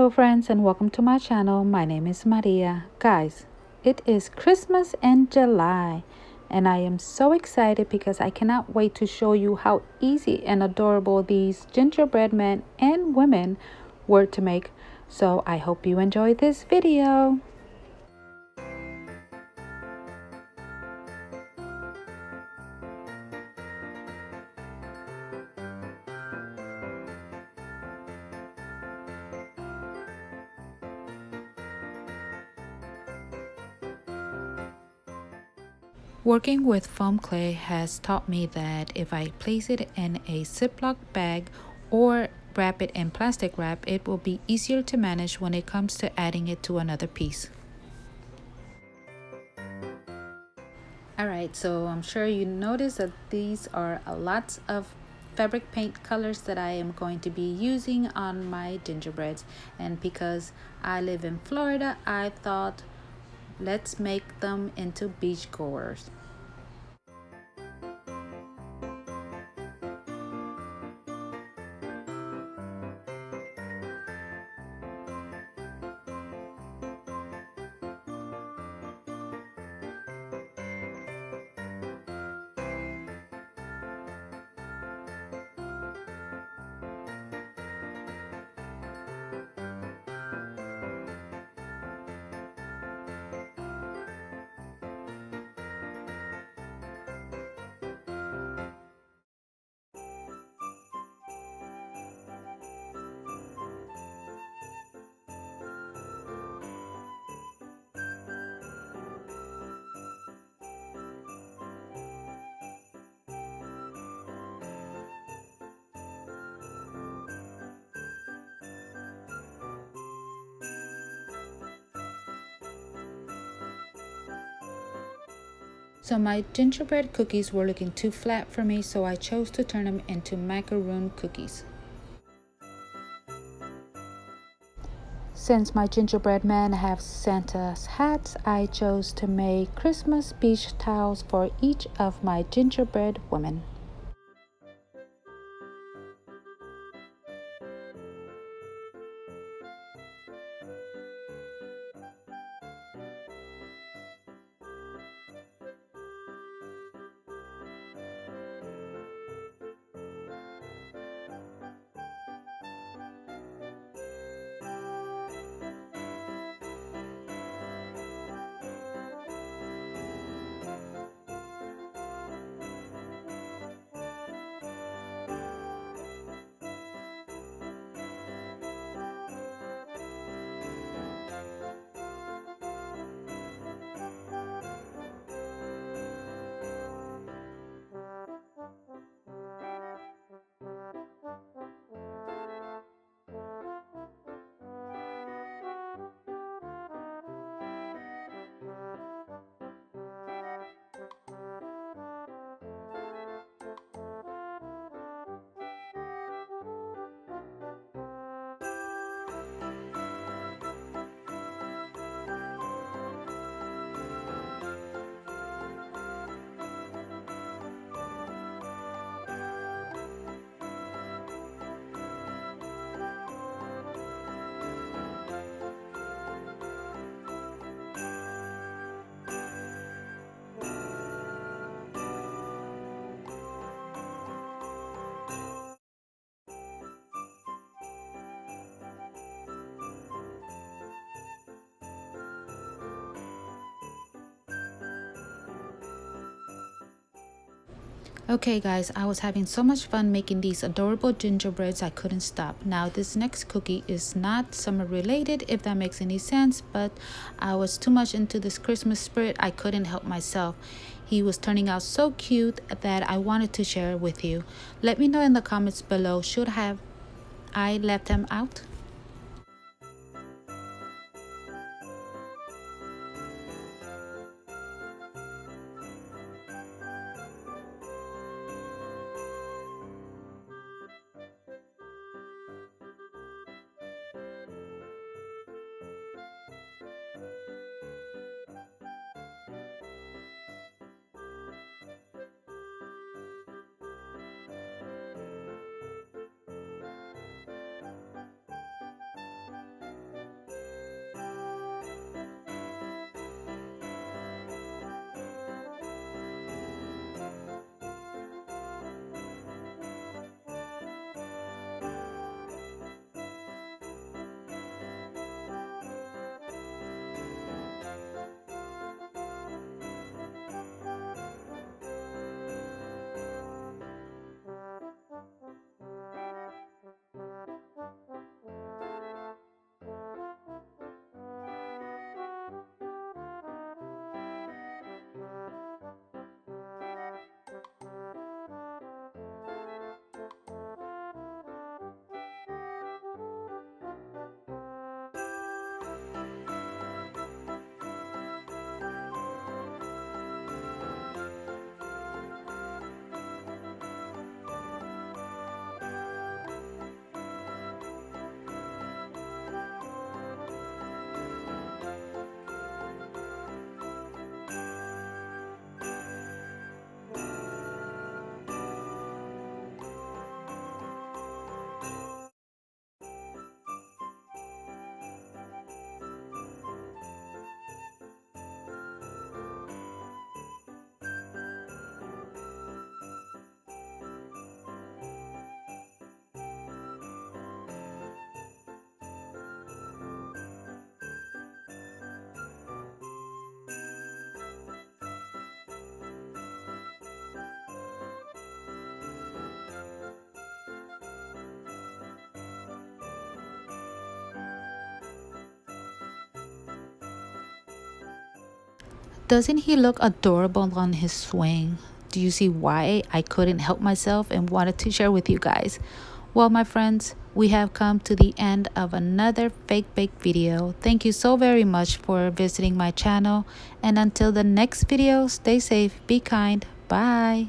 Hello friends and welcome to my channel. My name is Maria. Guys, it is Christmas in July and I am so excited because I cannot wait to show you how easy and adorable these gingerbread men and women were to make. So I hope you enjoy this video. Working with foam clay has taught me that if I place it in a Ziploc bag or wrap it in plastic wrap, it will be easier to manage when it comes to adding it to another piece. Alright, so I'm sure you noticed that these are lots of fabric paint colors that I am going to be using on my gingerbreads. And because I live in Florida, I thought let's make them into beach goers. So my gingerbread cookies were looking too flat for me, so I chose to turn them into macaroon cookies. Since my gingerbread men have Santa's hats, I chose to make Christmas beach towels for each of my gingerbread women. Okay guys, I was having so much fun making these adorable gingerbreads I couldn't stop. Now this next cookie is not summer related, if that makes any sense, but I was too much into this Christmas spirit I couldn't help myself. He was turning out so cute that I wanted to share it with you. Let me know in the comments below, should have I left him out? Doesn't he look adorable on his swing? Do you see why I couldn't help myself and wanted to share with you guys? Well, my friends, we have come to the end of another fake bake video. Thank you so very much for visiting my channel. And until the next video, stay safe, be kind, bye.